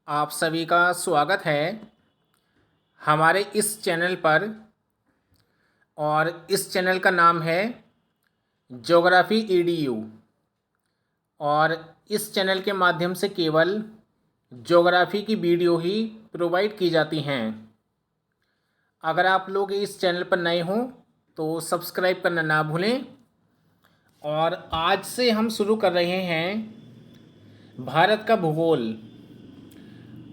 आप सभी का स्वागत है हमारे इस चैनल पर। और इस चैनल का नाम है ज्योग्राफी ईडीयू। और इस चैनल के माध्यम से केवल ज्योग्राफी की वीडियो ही प्रोवाइड की जाती हैं। अगर आप लोग इस चैनल पर नए हों तो सब्सक्राइब करना ना भूलें। और आज से हम शुरू कर रहे हैं भारत का भूगोल।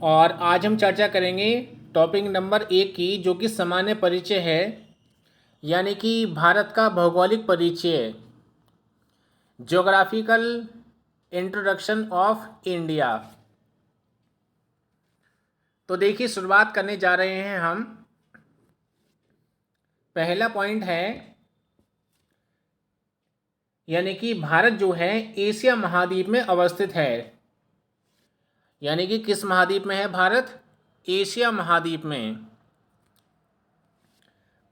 और आज हम चर्चा करेंगे टॉपिक नंबर 1 की, जो कि सामान्य परिचय है, यानी कि भारत का भौगोलिक परिचय, ज्योग्राफिकल इंट्रोडक्शन ऑफ इंडिया। तो देखिए, शुरुआत करने जा रहे हैं हम। पहला पॉइंट है, यानी कि भारत जो है एशिया महाद्वीप में अवस्थित है। यानी कि किस महाद्वीप में है भारत? एशिया महाद्वीप में।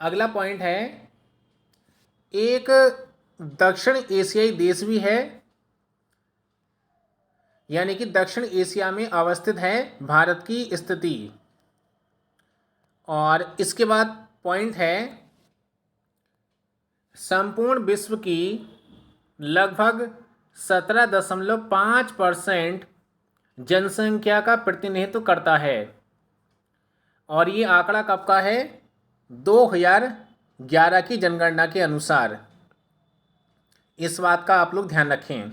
अगला पॉइंट है, एक दक्षिण एशियाई देश भी है, यानी कि दक्षिण एशिया में अवस्थित है भारत की स्थिति। और इसके बाद पॉइंट है, संपूर्ण विश्व की लगभग 17.5% जनसंख्या का प्रतिनिधित्व करता है। और ये आंकड़ा कब का है? 2011 की जनगणना के अनुसार। इस बात का आप लोग ध्यान रखें।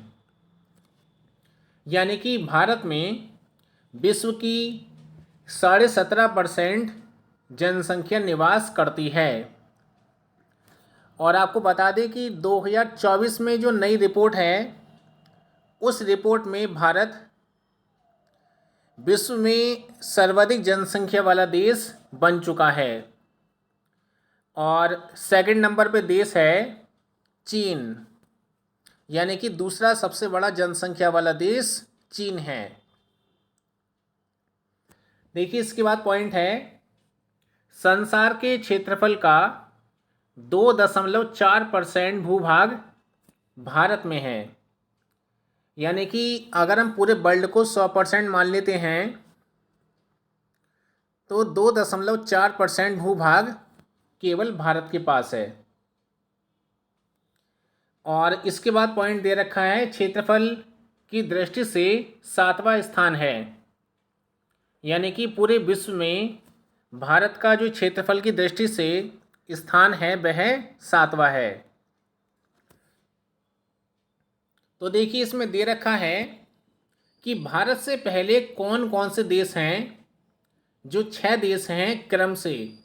यानी कि भारत में विश्व की 17.5% जनसंख्या निवास करती है। और आपको बता दें कि 2024 में जो नई रिपोर्ट है, उस रिपोर्ट में भारत विश्व में सर्वाधिक जनसंख्या वाला देश बन चुका है। और सेकंड नंबर पे देश है चीन, यानी कि दूसरा सबसे बड़ा जनसंख्या वाला देश चीन है। देखिए, इसके बाद पॉइंट है, संसार के क्षेत्रफल का 2.4% भूभाग भारत में है। यानी कि अगर हम पूरे वर्ल्ड को 100% मान लेते हैं तो 2.4% भूभाग केवल भारत के पास है। और इसके बाद पॉइंट दे रखा है, क्षेत्रफल की दृष्टि से 7वां स्थान है। यानी कि पूरे विश्व में भारत का जो क्षेत्रफल की दृष्टि से स्थान है वह 7वां है। तो देखिए, इसमें दे रखा है कि भारत से पहले कौन कौन से देश हैं। जो 6 देश हैं क्रम से।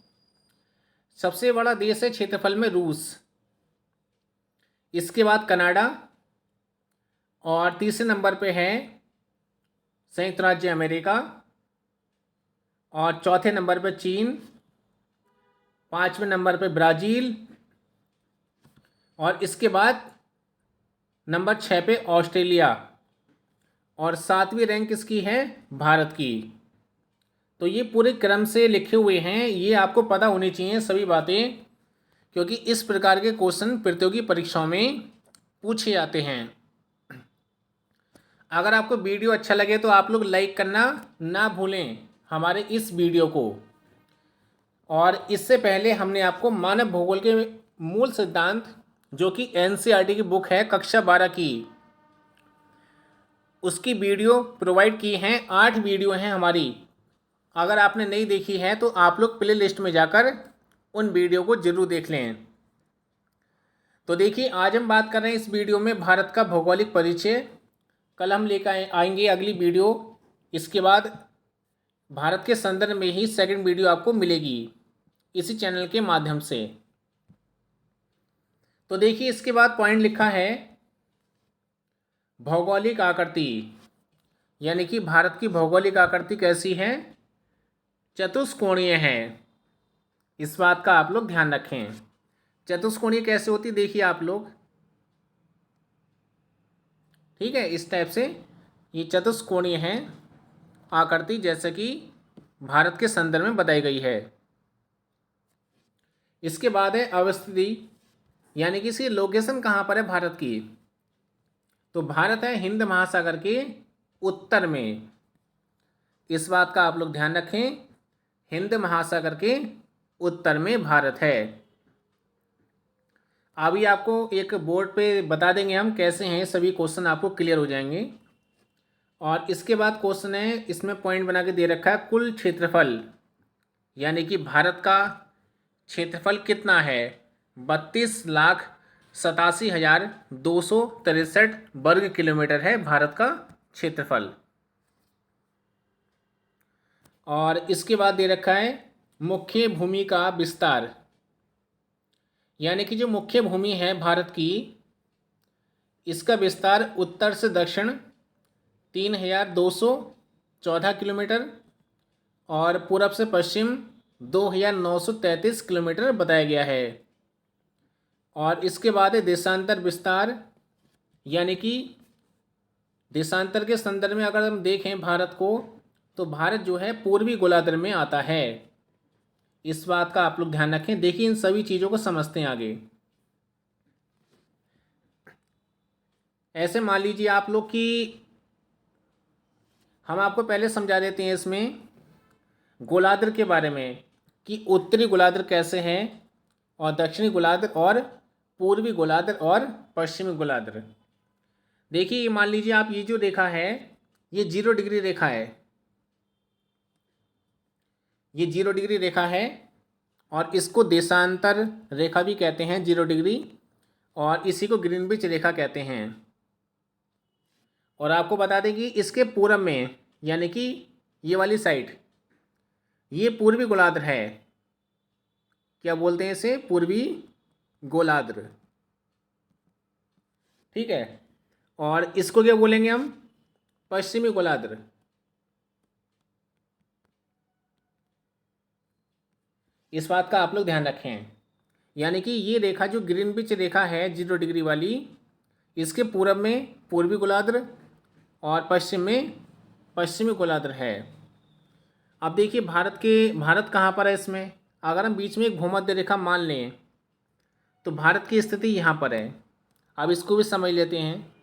सबसे बड़ा देश है क्षेत्रफल में रूस, इसके बाद कनाडा, और तीसरे नंबर पे है संयुक्त राज्य अमेरिका, और चौथे नंबर पे चीन, पांचवें नंबर पे ब्राज़ील, और इसके बाद नंबर 6 पे ऑस्ट्रेलिया, और 7वीं रैंक इसकी है भारत की। तो ये पूरे क्रम से लिखे हुए हैं, ये आपको पता होनी चाहिए सभी बातें, क्योंकि इस प्रकार के क्वेश्चन प्रतियोगी परीक्षाओं में पूछे जाते हैं। अगर आपको वीडियो अच्छा लगे तो आप लोग लाइक करना ना भूलें हमारे इस वीडियो को। और इससे पहले हमने आपको मानव भूगोल के मूल सिद्धांत, जो कि एनसीईआरटी की बुक है कक्षा 12 की, उसकी वीडियो प्रोवाइड की हैं। 8 वीडियो हैं हमारी। अगर आपने नहीं देखी है तो आप लोग प्ले लिस्ट में जाकर उन वीडियो को जरूर देख लें। तो देखिए, आज हम बात कर रहे हैं इस वीडियो में भारत का भौगोलिक परिचय। कल हम लेकर आएंगे अगली वीडियो। इसके बाद भारत के संदर्भ में ही सेकंड वीडियो आपको मिलेगी इसी चैनल के माध्यम से। तो देखिए, इसके बाद पॉइंट लिखा है, भौगोलिक आकृति। यानी कि भारत की भौगोलिक आकृति कैसी है? चतुष्कोणीय है। इस बात का आप लोग ध्यान रखें। चतुष्कोणीय कैसे होती देखिए आप लोग, ठीक है, इस टाइप से ये चतुष्कोणीय है आकृति, जैसे कि भारत के संदर्भ में बताई गई है। इसके बाद है अवस्थिति, यानी कि इसकी लोकेशन कहाँ पर है भारत की? तो भारत है हिंद महासागर के उत्तर में। इस बात का आप लोग ध्यान रखें, हिंद महासागर के उत्तर में भारत है। अभी आपको एक बोर्ड पे बता देंगे हम कैसे हैं, सभी क्वेश्चन आपको क्लियर हो जाएंगे। और इसके बाद क्वेश्चन है, इसमें पॉइंट बना के दे रखा है कुल क्षेत्रफल, यानी कि भारत का क्षेत्रफल कितना है। 32,87,263 वर्ग किलोमीटर है भारत का क्षेत्रफल। और इसके बाद दे रखा है मुख्य भूमि का विस्तार, यानी कि जो मुख्य भूमि है भारत की, इसका विस्तार उत्तर से दक्षिण 3,214 किलोमीटर और पूरब से पश्चिम 2,933 किलोमीटर बताया गया है। और इसके बाद है देशांतर विस्तार, यानी कि देशांतर के संदर्भ में अगर हम देखें भारत को, तो भारत जो है पूर्वी गोलार्ध में आता है। इस बात का आप लोग ध्यान रखें। देखिए इन सभी चीज़ों को समझते हैं आगे। ऐसे मान लीजिए आप लोग कि हम आपको पहले समझा देते हैं इसमें गोलार्ध के बारे में कि उत्तरी गोलार्ध कैसे हैं और दक्षिणी गोलार्ध और पूर्वी गोलार्ध और पश्चिमी गोलार्ध। देखिए ये मान लीजिए आप, ये जो रेखा है ये 0 डिग्री रेखा है, ये 0 डिग्री रेखा है और इसको देशांतर रेखा भी कहते हैं 0 डिग्री, और इसी को ग्रीनविच रेखा कहते हैं। और आपको बता दें कि इसके पूरब में, यानी कि ये वाली साइड, ये पूर्वी गोलार्ध है। क्या बोलते हैं इसे? पूर्वी गोलार्ध, ठीक है। और इसको क्या बोलेंगे हम? पश्चिमी गोलार्ध। इस बात का आप लोग ध्यान रखें, यानी कि ये रेखा जो ग्रीनविच रेखा है 0 डिग्री वाली, इसके पूरब में पूर्वी गोलार्ध और पश्चिम में पश्चिमी गोलार्ध है। अब देखिए भारत कहाँ पर है इसमें? अगर हम बीच में एक भूमध्य रेखा मान लें तो भारत की स्थिति यहाँ पर है। अब इसको भी समझ लेते हैं।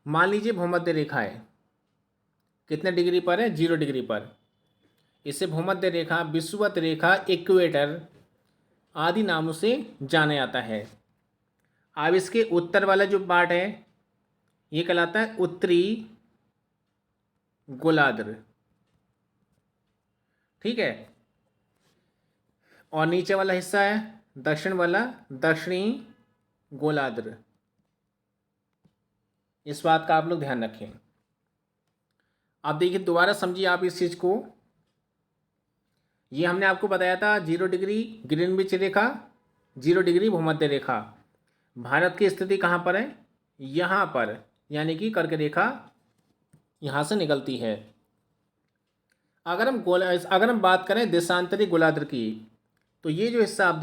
मान लीजिए भूमध्य रेखा है, कितने डिग्री पर है? 0 डिग्री पर। इसे भूमध्य रेखा, विषुवत रेखा, इक्वेटर आदि नामों से जाना जाता है। अब इसके उत्तर वाला जो पार्ट है ये कहलाता है उत्तरी गोलार्ध, ठीक है। और नीचे वाला हिस्सा है दक्षिण वाला दक्षिणी गोलार्ध। इस बात का आप लोग ध्यान रखें। अब देखिए दोबारा समझिए आप इस चीज़ को। ये हमने आपको बताया था 0 डिग्री ग्रीनविच रेखा, 0 डिग्री भूमध्य रेखा। भारत की स्थिति कहाँ पर है? यहाँ पर, यानी कि कर्क रेखा यहाँ से निकलती है। अगर हम बात करें देशांतरी गोलार्ध की, तो ये जो हिस्सा आप